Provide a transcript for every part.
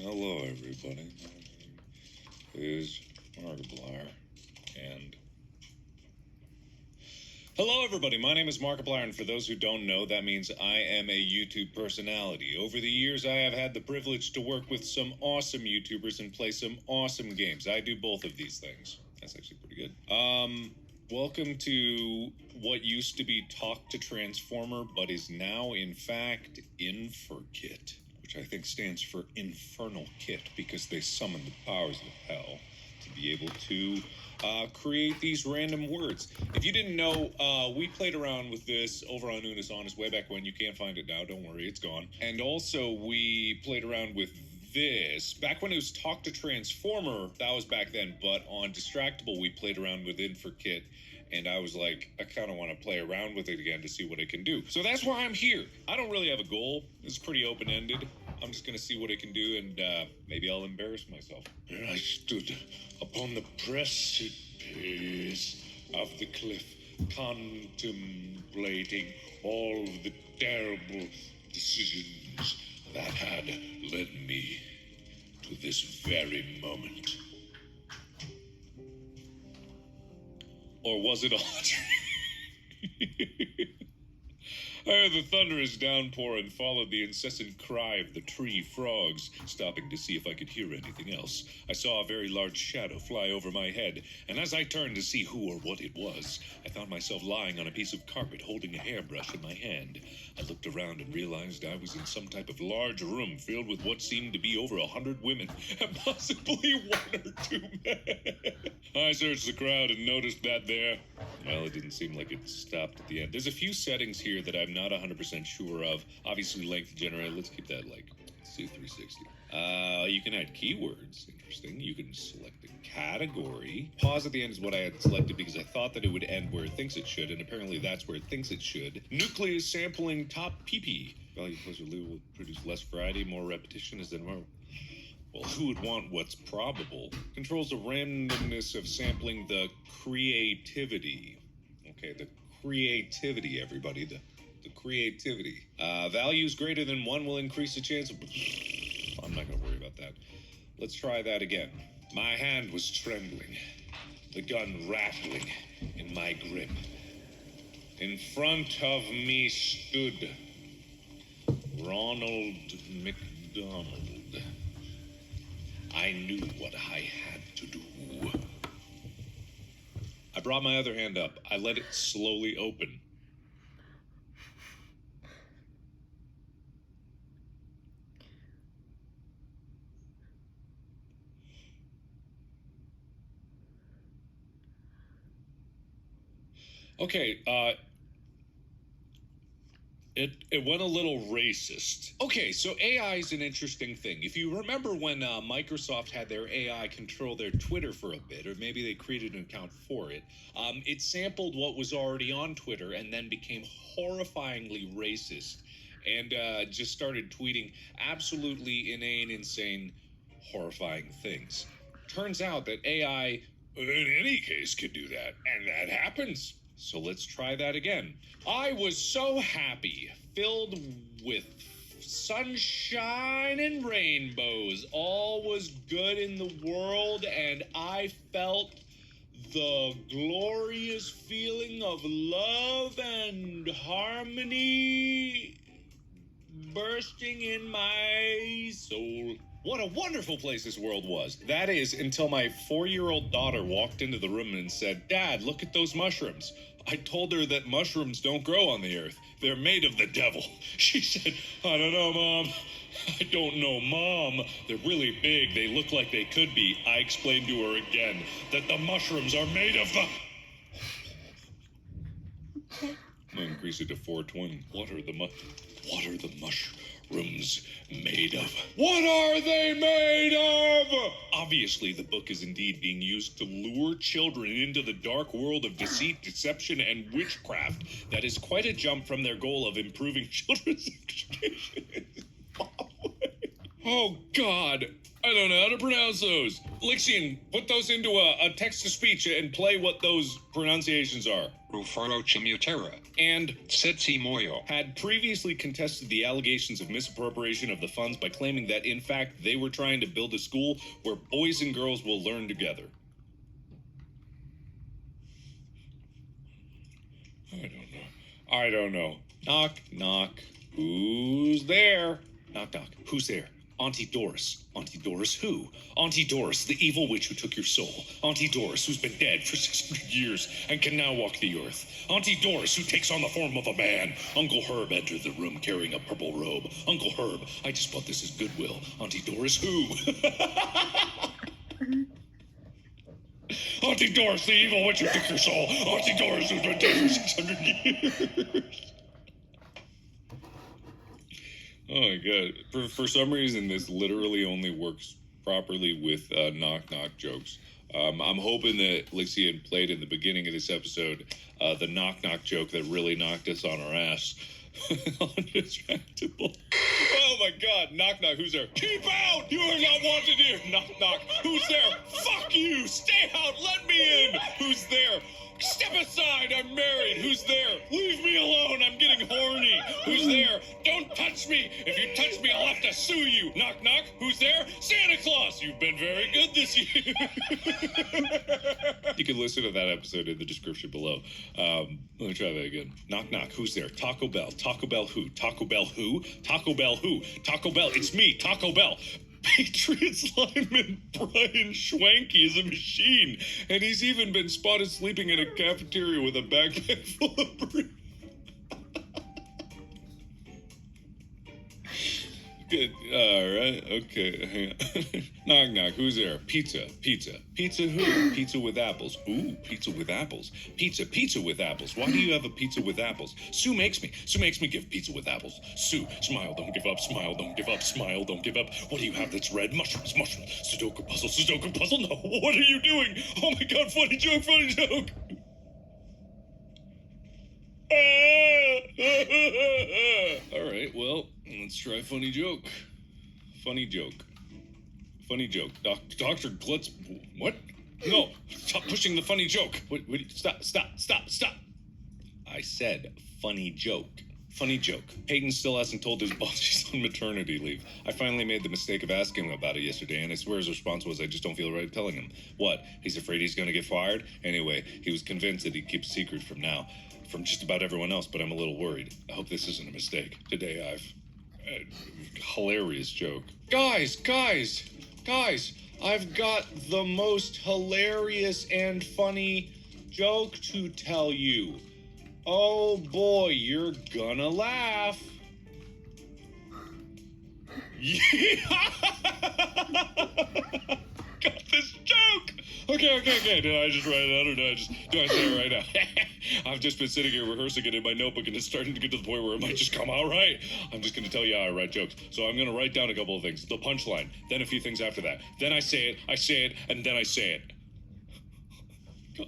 Hello, everybody. My name is Markiplier, and... Hello, everybody. My name is Markiplier, and for those who don't know, that means I am a YouTube personality. Over the years, I have had the privilege to work with some awesome YouTubers and play some awesome games. I do both of these things. That's actually pretty good. Welcome to what used to be Talk to Transformer, but is now, in fact, Inferkit, which I think stands for Infernal Kit, because they summon the powers of hell to be able to create these random words. If you didn't know, we played around with this over on Unis Honest way back when. You can't find it now, don't worry, it's gone. And also, we played around with this back when it was Talk to Transformer. That was back then, but on Distractable we played around with Inferkit, and I was like, I kind of want to play around with it again to see what it can do. So that's why I'm here. I don't really have a goal. It's pretty open-ended. I'm just gonna see what it can do, and maybe I'll embarrass myself. And I stood upon the precipice of the cliff, contemplating all of the terrible decisions that had led me to this very moment. Or was it all a dream? I heard the thunderous downpour and followed the incessant cry of the tree frogs, stopping to see if I could hear anything else. I saw a very large shadow fly over my head, and as I turned to see who or what it was, I found myself lying on a piece of carpet holding a hairbrush in my hand. I looked around and realized I was in some type of large room filled with what seemed to be over 100 women, and possibly 1 or 2 men. I searched the crowd and noticed that there... Well, it didn't seem like it stopped at the end. There's a few settings here that I'm not 100% sure of. Obviously, length generator. Let's keep that, like, let's do 360. You can add keywords. Interesting. You can select a category. Pause at the end is what I had selected because I thought that it would end where it thinks it should, and apparently that's where it thinks it should. Nucleus sampling top PP. Value closer will produce less variety, more repetition is than more. Well, who would want what's probable? Controls the randomness of sampling, the creativity. Okay, the creativity, everybody. The creativity. Values greater than 1 will increase the chance of... I'm not going to worry about that. Let's try that again. My hand was trembling, the gun rattling in my grip. In front of me stood Ronald McDonald. I knew what I had to do. I brought my other hand up. I let it slowly open. Okay, It went a little racist. Okay, so AI is an interesting thing. If you remember when Microsoft had their AI control their Twitter for a bit, or maybe they created an account for it, it sampled what was already on Twitter and then became horrifyingly racist and just started tweeting absolutely inane, insane, horrifying things. Turns out that AI, in any case, could do that, and that happens. So let's try that again. I was so happy, filled with sunshine and rainbows. All was good in the world, and I felt the glorious feeling of love and harmony bursting in my soul. What a wonderful place this world was. That is, until my 4-year-old daughter walked into the room and said, "Dad, look at those mushrooms." I told her that mushrooms don't grow on the earth. They're made of the devil. She said, "I don't know, Mom. I don't know, Mom. They're really big. They look like they could be." I explained to her again that the mushrooms are made of the... I'll increase it to 420. What are the mushrooms made of? What are they made of? Obviously, the book is indeed being used to lure children into the dark world of deceit, deception, and witchcraft. That is quite a jump from their goal of improving children's education. Oh, God. I don't know how to pronounce those. Lixian, put those into a text-to-speech and play what those pronunciations are. Rufaro Chimiotera, and Setsi Moyo had previously contested the allegations of misappropriation of the funds by claiming that, in fact, they were trying to build a school where boys and girls will learn together. I don't know. Knock, knock. Who's there? Knock, knock. Who's there? Auntie Doris. Auntie Doris who? Auntie Doris, the evil witch who took your soul. Auntie Doris, who's been dead for 600 years and can now walk the earth. Auntie Doris, who takes on the form of a man. Uncle Herb entered the room carrying a purple robe. Uncle Herb, I just bought this as Goodwill. Auntie Doris who? Auntie Doris, the evil witch who took your soul. Auntie Doris, who's been dead for 600 years. Oh my god. For some reason, this literally only works properly with knock-knock jokes. I'm hoping that Lixie had played in the beginning of this episode the knock-knock joke that really knocked us on our ass. Undistractable. Oh my god. Knock-knock. Who's there? Keep out! You are not wanted here. Knock-knock. Who's there? Fuck you! Stay out! Let me in! Who's there? Step aside, I'm married. Who's there? Leave me alone, I'm getting horny. Who's there? Don't touch me. If you touch me, I'll have to sue you. Knock, knock. Who's there? Santa Claus. You've been very good this year. You can listen to that episode in the description below. Let me try that again. Knock, knock. Who's there? Taco Bell. Taco Bell who? Taco Bell who? Taco Bell who? Taco Bell. It's me, Taco Bell. Patriots lineman Brian Schwanke is a machine, and he's even been spotted sleeping in a cafeteria with a backpack full of bread. Good. All right. Okay. Knock, knock. Who's there? Pizza. Pizza. Pizza who? Pizza with apples. Ooh, pizza with apples. Pizza. Pizza with apples. Why do you have a pizza with apples? Sue makes me. Sue makes me give pizza with apples. Sue, smile, don't give up. Smile, don't give up. Smile, don't give up. What do you have that's red? Mushrooms. Mushrooms. Sudoku puzzle. Sudoku puzzle. No. What are you doing? Oh my god. Funny joke. Funny joke. All right, well, let's try funny joke. Funny joke. Funny joke. Dr. Glutz. What? No, stop pushing the funny joke. What, stop. I said funny joke. Funny joke. Peyton still hasn't told his boss he's on maternity leave. I finally made the mistake of asking him about it yesterday, and I swear his response was, I just don't feel right telling him. What? He's afraid he's going to get fired? Anyway, he was convinced that he'd keep a secret from from just about everyone else, but I'm a little worried. I hope this isn't a mistake. Today hilarious joke. Guys, I've got the most hilarious and funny joke to tell you. Oh boy, you're gonna laugh. Yeah! Got this joke! Okay. Did I just write it out or do I say it right now? I've just been sitting here rehearsing it in my notebook and it's starting to get to the point where it might just come out right. I'm just going to tell you how I write jokes. So I'm going to write down a couple of things. The punchline, then a few things after that. Then I say it, and then I say it. God.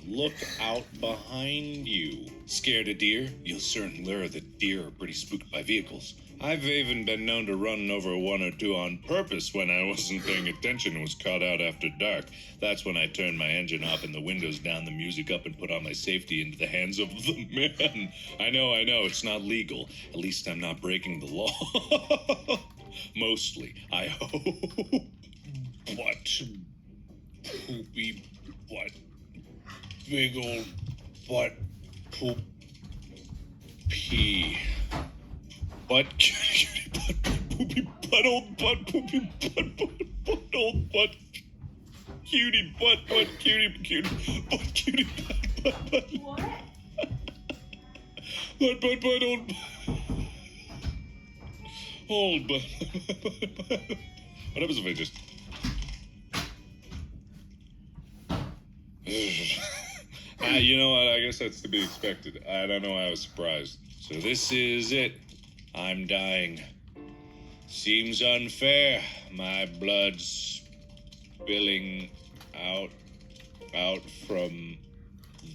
Look out behind you. Scared of deer? You'll soon learn that deer are pretty spooked by vehicles. I've even been known to run over one or two on purpose when I wasn't paying attention and was caught out after dark. That's when I turned my engine off and the windows down, the music up, and put all my safety into the hands of the man. I know, it's not legal. At least I'm not breaking the law. Mostly, I hope. What? Poopy butt. Big old butt. Poop. Pee. Butt, cutie, butt, poopy, butt, old butt, poopy, butt, old butt, cutie, butt, cutie, butt, cutie, butt. What? Butt, old butt. What happens if I just... You know what, I guess that's to be expected. I don't know, I was surprised. So this is it. I'm dying. Seems unfair. My blood's spilling out from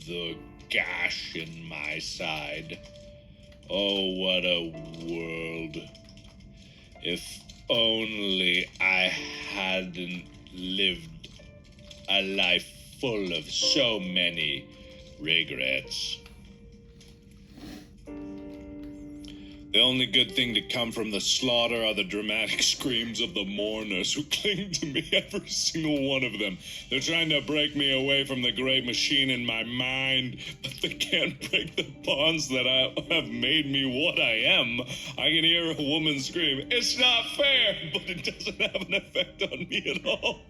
the gash in my side. Oh, what a world. If only I hadn't lived a life full of so many Regrets. The only good thing to come from the slaughter are the dramatic screams of the mourners who cling to me, every single one of them. They're trying to break me away from the great machine in my mind, but they can't break the bonds that have made me what I am. I can hear a woman scream, "It's not fair," but it doesn't have an effect on me at all.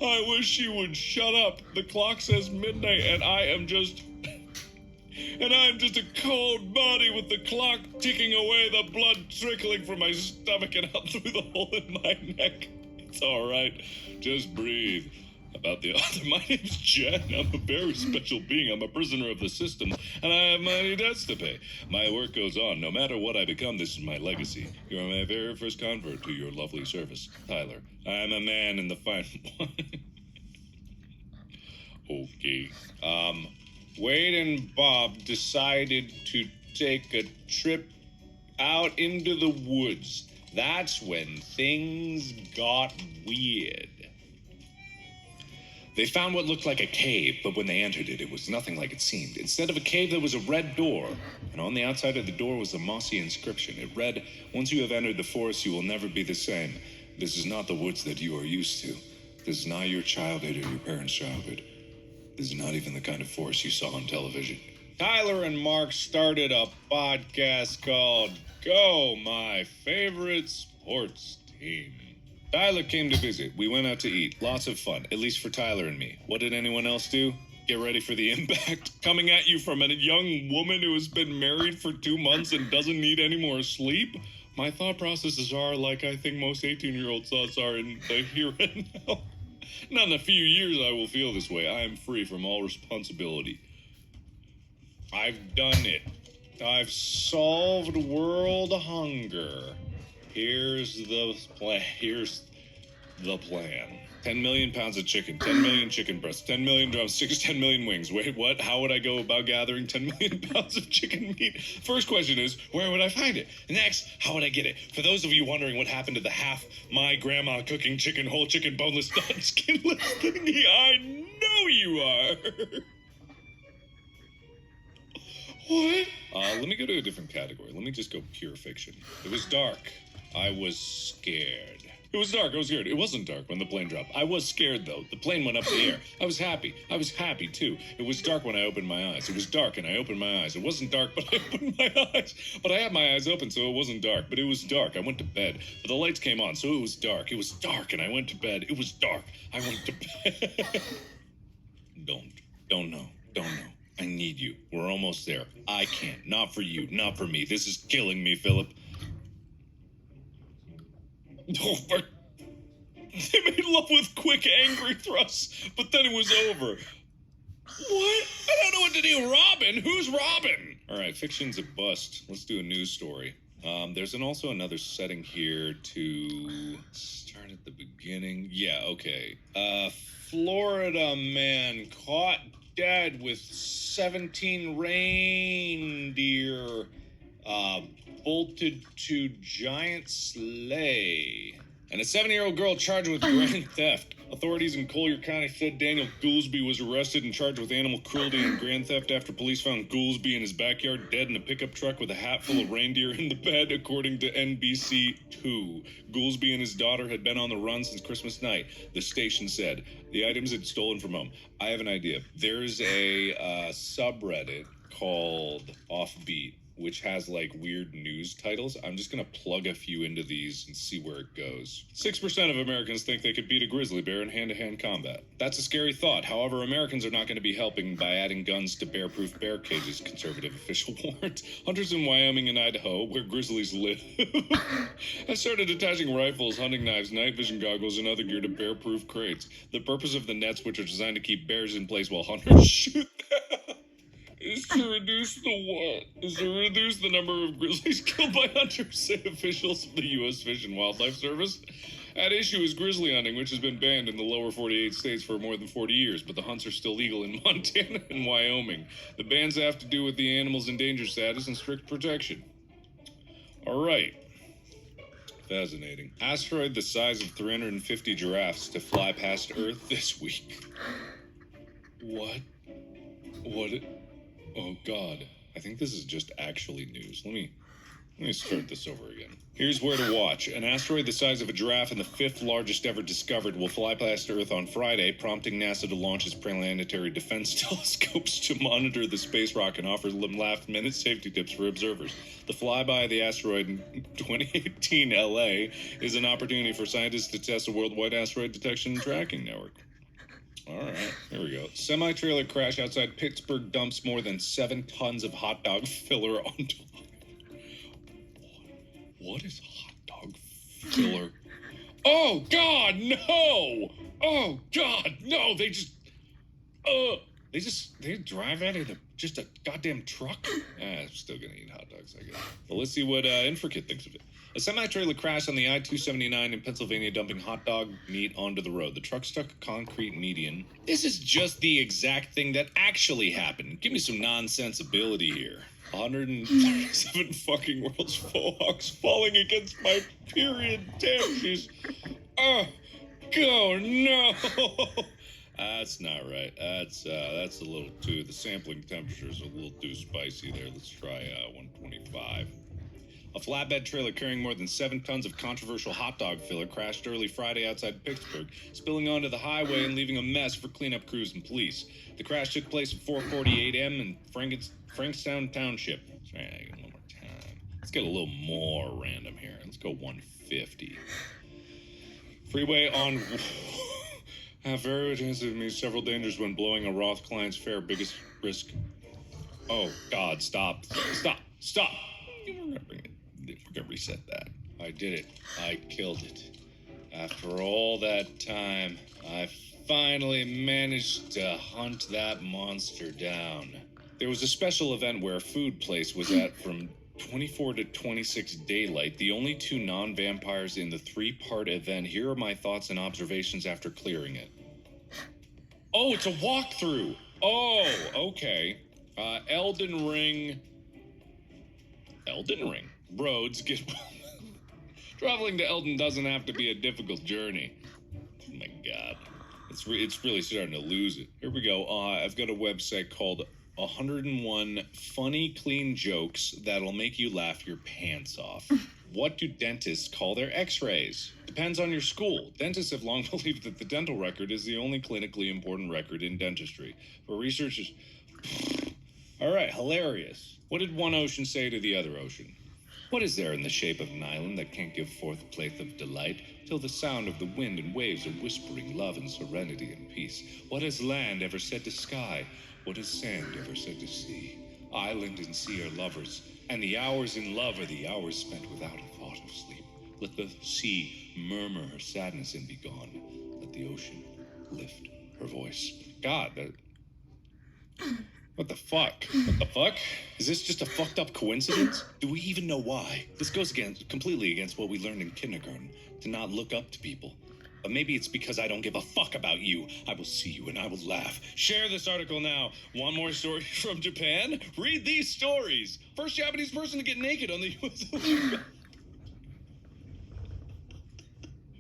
I wish she would shut up. The clock says midnight, and I'm just a cold body with the clock ticking away, the blood trickling from my stomach and out through the hole in my neck. It's all right. Just breathe. About the author, my name's Jen. I'm a very special being. I'm a prisoner of the system, and I have many debts to pay. My work goes on. No matter what I become, this is my legacy. You are my very first convert to your lovely service, Tyler. I am a man in the final one. Okay. Wade and Bob decided to take a trip out into the woods. That's when things got weird. They found what looked like a cave, but when they entered it, it was nothing like it seemed. Instead of a cave, there was a red door, and on the outside of the door was a mossy inscription. It read, "Once you have entered the forest, you will never be the same. This is not the woods that you are used to. This is not your childhood or your parents' childhood. This is not even the kind of forest you saw on television." Tyler and Mark started a podcast called Go, My Favorite Sports Team. Tyler came to visit. We went out to eat. Lots of fun, at least for Tyler and me. What did anyone else do? Get ready for the impact. Coming at you from a young woman who has been married for 2 months and doesn't need any more sleep? My thought processes are like I think most 18-year-old thoughts are in the here and now. Not in a few years I will feel this way. I am free from all responsibility. I've done it. I've solved world hunger. Here's the plan. 10 million pounds of chicken, 10 million chicken breasts, 10 million drumsticks, 10 million wings. Wait, what? How would I go about gathering 10 million pounds of chicken meat? First question is, where would I find it? Next, how would I get it? For those of you wondering what happened to the half my grandma cooking chicken, whole chicken, boneless, non-skinless thingy, I know you are. What? Let me go to a different category. Let me just go pure fiction. It was dark. I was scared. It was dark. I was scared. It wasn't dark when the plane dropped. I was scared, though. The plane went up in the air. I was happy. I was happy, too. It was dark when I opened my eyes. It was dark, and I opened my eyes. It wasn't dark, but I opened my eyes. But I had my eyes open, so it wasn't dark. But it was dark. I went to bed. But the lights came on, so it was dark. It was dark, and I went to bed. It was dark. I went to bed. Don't know. I need you. We're almost there. I can't. Not for you. Not for me. This is killing me, Philip. Oh, but they made love with quick, angry thrusts, but then it was over. What? I don't know what to do. Robin? Who's Robin? All right, fiction's a bust. Let's do a news story. There's also another setting here to start at the beginning. Yeah, okay. Florida man caught dead with 17 reindeer bolted to giant sleigh. And a 7-year-old girl charged with grand theft. Authorities in Collier County said Daniel Goolsby was arrested and charged with animal cruelty and grand theft after police found Goolsby in his backyard dead in a pickup truck with a hat full of reindeer in the bed, according to NBC2. Goolsby and his daughter had been on the run since Christmas night, the station said. The items had stolen from home. I have an idea. There's a subreddit called Offbeat, which has like weird news titles. I'm just gonna plug a few into these and see where it goes. 6% of Americans think they could beat a grizzly bear in hand-to-hand combat. That's a scary thought. However, Americans are not going to be helping by adding guns to bear-proof bear cages, conservative official warned. Hunters in Wyoming and Idaho, where grizzlies live, have started attaching rifles, hunting knives, night vision goggles, and other gear to bear-proof crates. The purpose of the nets, which are designed to keep bears in place while hunters shoot them, is to reduce the number of grizzlies killed by hunters, say officials of the U.S. Fish and Wildlife Service. At issue is grizzly hunting, which has been banned in the lower 48 states for more than 40 years, but the hunts are still legal in Montana and Wyoming. The bans have to do with the animal's endangered status and strict protection. All right. Fascinating. Asteroid the size of 350 giraffes to fly past Earth this week. What? What? Oh, God. I think this is just actually news. Let me start this over again. Here's where to watch. An asteroid the size of a giraffe and the 5th largest ever discovered will fly past Earth on Friday, prompting NASA to launch its planetary defense telescopes to monitor the space rock and offer last-minute safety tips for observers. The flyby of the asteroid in 2018 LA is an opportunity for scientists to test a worldwide asteroid detection and tracking network. All right, here we go. Semi-trailer crash outside Pittsburgh dumps more than 7 tons of hot dog filler onto... What is hot dog filler? Oh, God, no! Oh, God, no! They drive out of just a goddamn truck? I'm still gonna eat hot dogs, I guess. Well, let's see what Infrikit thinks of it. A semi-trailer crashed on the I-279 in Pennsylvania, dumping hot dog meat onto the road. The truck struck a concrete median. This is just the exact thing that actually happened. Give me some nonsensibility here. 137 fucking World's Mohawks falling against my period. Damn, she's... Oh, go, no! That's not right. That's a little too... The sampling temperature's a little too spicy there. Let's try 125. A flatbed trailer carrying more than 7 tons of controversial hot dog filler crashed early Friday outside Pittsburgh, spilling onto the highway and leaving a mess for cleanup crews and police. The crash took place at 4:48 a.m. in Frankstown Township. Let's try it one more time. Let's get a little more random here. Let's go 150. Freeway on... very intensive means several dangers when blowing a Roth client's fare. Biggest risk... Oh, God, stop. Stop. We're gonna reset that. I did it. I killed it. After all that time, I finally managed to hunt that monster down. There was a special event where a food place was at from 24 to 26 daylight, the only 2 non-vampires in the 3-part event. Here are my thoughts and observations after clearing it. Oh, it's a walkthrough. Oh, okay. Elden Ring. Roads get... Traveling to Elden doesn't have to be a difficult journey. Oh my God. It's really starting to lose it. Here we go. I've got a website called 101 Funny Clean Jokes That'll Make You Laugh Your Pants Off. What do dentists call their x-rays? Depends on your school. Dentists have long believed that the dental record is the only clinically important record in dentistry. But researchers... All right, hilarious. What did one ocean say to the other ocean? What is there in the shape of an island that can't give forth a playth of delight, till the sound of the wind and waves are whispering love and serenity and peace? What has land ever said to sky? What has sand ever said to sea? Island and sea are lovers, and the hours in love are the hours spent without a thought of sleep. Let the sea murmur her sadness and be gone. Let the ocean lift her voice. God, that... What the fuck? What the fuck? Is this just a fucked up coincidence? Do we even know why? This goes completely against what we learned in kindergarten, to not look up to people. But maybe it's because I don't give a fuck about you. I will see you and I will laugh. Share this article now. Want more stories from Japan? Read these stories. First Japanese person to get naked on the US.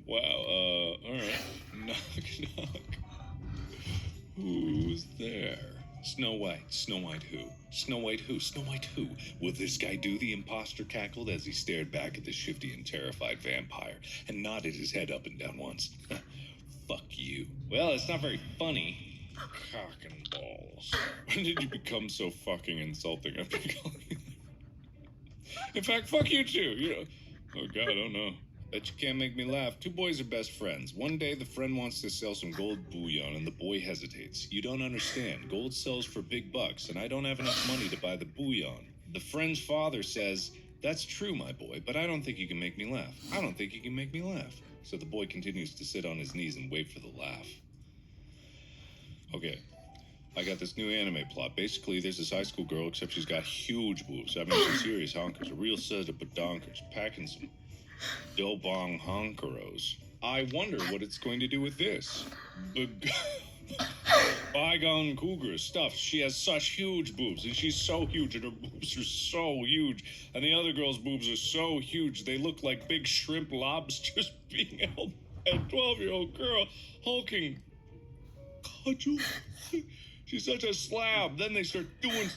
Wow, alright. Knock, knock. Who's there? Snow White. Snow White who? Snow White who? Snow White who? Will this guy do? The imposter cackled as he stared back at the shifty and terrified vampire and nodded his head up and down once. Fuck you. Well, it's not very funny. Cock and balls. When did you become so fucking insulting? I've been calling you. In fact, fuck you too. You know. Oh God, I don't know. Bet you can't make me laugh. 2 boys are best friends. One day, the friend wants to sell some gold bullion, and the boy hesitates. You don't understand. Gold sells for big bucks, and I don't have enough money to buy the bullion. The friend's father says, "That's true, my boy, but I don't think you can make me laugh. I don't think you can make me laugh." So the boy continues to sit on his knees and wait for the laugh. Okay. I got this new anime plot. Basically, there's this high school girl, except she's got huge boobs. I mean, some serious honkers. A real set of badonkers. Packing some Dobong honkeros. I wonder what it's going to do with this. Bygone cougar stuff. She has such huge boobs, and she's so huge, and her boobs are so huge, and the other girl's boobs are so huge they look like big shrimp lobsters being held by a 12-year-old girl hulking. Cudgel? She's such a slab. Then they start doing...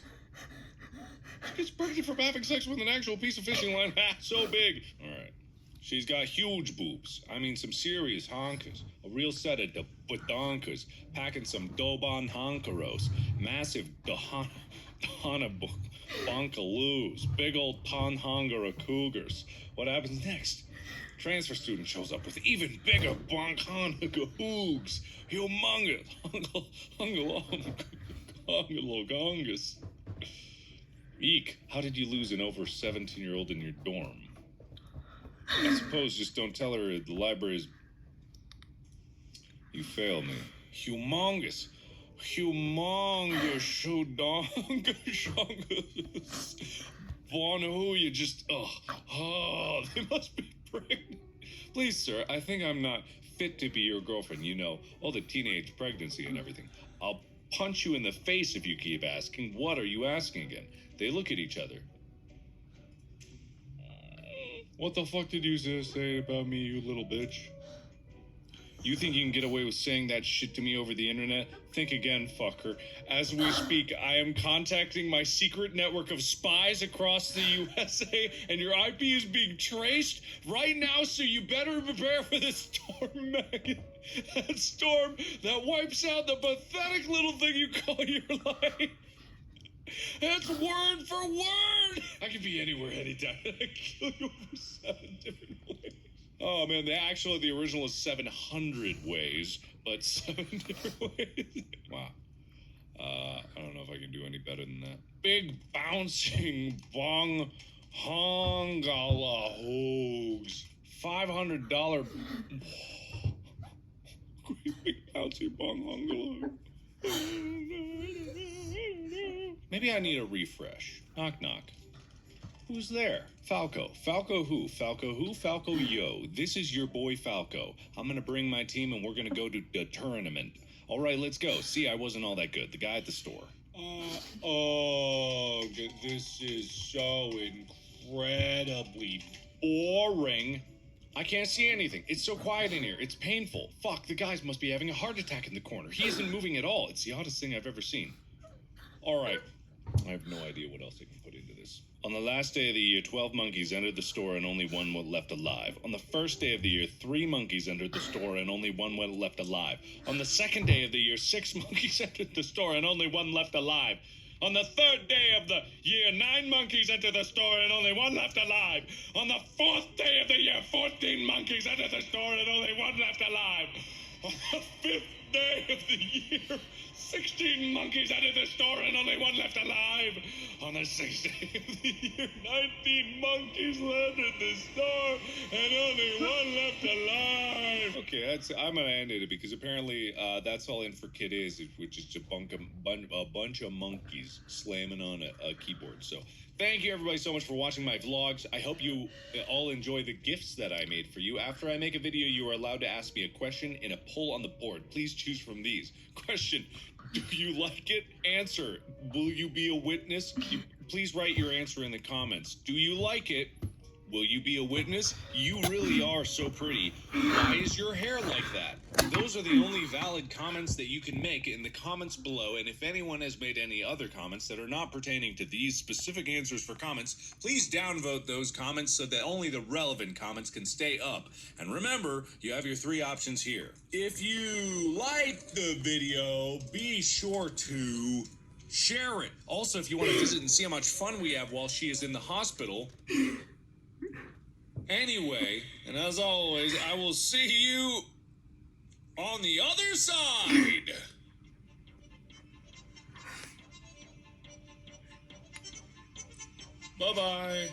She gets pregnant from having sex with an actual piece of fishing line. So big. All right. She's got huge boobs. I mean, some serious honkers. A real set of badonkers. Packing some Dobon honkeros. Massive Dahana bonkaloos. Big old Ponhongera cougars. What happens next? Transfer student shows up with even bigger bonkanaga hoogs. Humongous. Hungalongus. Eek, how did you lose an over 17-year-old in your dorm? I suppose just don't tell her the library is... You fail me. Humongous. Bonahu, you just... Oh, they must be pregnant. Please, sir, I think I'm not fit to be your girlfriend. You know, all the teenage pregnancy and everything. I'll punch you in the face if you keep asking. What are you asking again? They look at each other. What the fuck did you say about me, you little bitch? You think you can get away with saying that shit to me over the internet? Think again, fucker. As we speak, I am contacting my secret network of spies across the USA, and your IP is being traced right now, so you better prepare for this storm, Megan. That storm that wipes out the pathetic little thing you call your life. It's word for word! I could be anywhere anytime. I kill you over 7 different ways. Oh man, the original is 700 ways, but 7 different ways. Wow. I don't know if I can do any better than that. Big bouncing bong hongala hogs. $500 great big bouncy bong hongala. Maybe I need a refresh. Knock, knock. Who's there? Falco. Falco who? Falco who? Falco yo. This is your boy Falco. I'm gonna bring my team and we're gonna go to the tournament. All right, let's go. See, I wasn't all that good. The guy at the store. This is so incredibly boring. I can't see anything. It's so quiet in here. It's painful. Fuck, the guys must be having a heart attack in the corner. He isn't moving at all. It's the oddest thing I've ever seen. All right. I have no idea what else I can put into this. On the last day of the year, 12 monkeys entered the store and only one was left alive. On the first day of the year, 3 monkeys entered the store and only one was left alive. On the second day of the year, 6 monkeys entered the store and only one left alive. On the third day of the year, 9 monkeys entered the store and only one left alive. On the fourth day of the year, 14 monkeys entered the store and only one left alive. On the 5th day of the year, 16 monkeys entered the store and only one left alive. On the 6th day of the year, 19 monkeys entered the store and only one left alive. Okay, I'm gonna end it because apparently that's all In for Kid is, which is a bunch of monkeys slamming on a keyboard. So thank you everybody so much for watching my vlogs. I hope you all enjoy the gifts that I made for you. After I make a video, you are allowed to ask me a question in a poll on the board. Please choose from these. Question: do you like it? Answer: will you be a witness? Please write your answer in the comments. Do you like it? Will you be a witness? You really are so pretty. Why is your hair like that? Those are the only valid comments that you can make in the comments below, and if anyone has made any other comments that are not pertaining to these specific answers for comments, please downvote those comments so that only the relevant comments can stay up. And remember, you have your 3 options here. If you like the video, be sure to share it. Also, if you want to visit and see how much fun we have while she is in the hospital... Anyway, and as always, I will see you on the other side. Bye-bye.